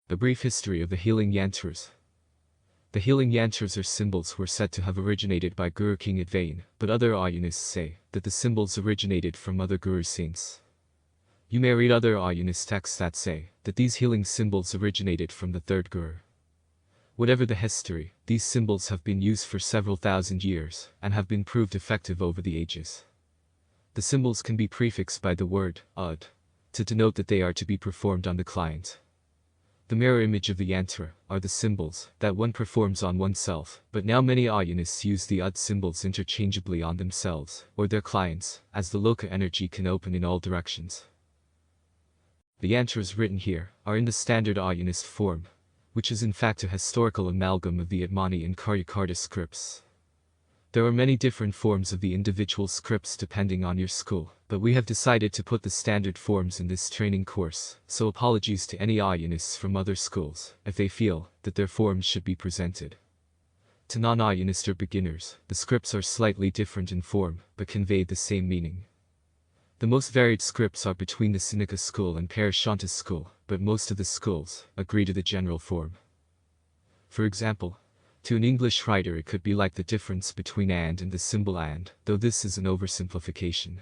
A brief history of the healing Yantras. The healing Yantras or symbols were said to have originated by Guru King Aaiyyan, but other Aayyanists say that the symbols originated from other Guru saints. You may read other Aayyanist texts that say that these healing symbols originated from the third Guru. Whatever the history, these symbols have been used for several thousand years and have been proved effective over the ages. The symbols can be prefixed by the word ud to denote that they are to be performed on the client. The mirror image of the yantra are the symbols that one performs on oneself, but now many Aayyanists use the ud symbols interchangeably on themselves or their clients, as the loka energy can open in all directions. The yantras written here are in the standard Aayyanist form, which is in fact a historical amalgam of the Atmani and Aaiyyanist scripts. There are many different forms of the individual scripts depending on your school, but we have decided to put the standard forms in this training course, so apologies to any Aayyanists from other schools if they feel that their forms should be presented. To non-Aayanist or beginners, the scripts are slightly different in form, but convey the same meaning. The most varied scripts are between the Sinika school and Parashanta school, but most of the schools agree to the general form. For example, to an English writer it could be like the difference between and the symbol and, though this is an oversimplification.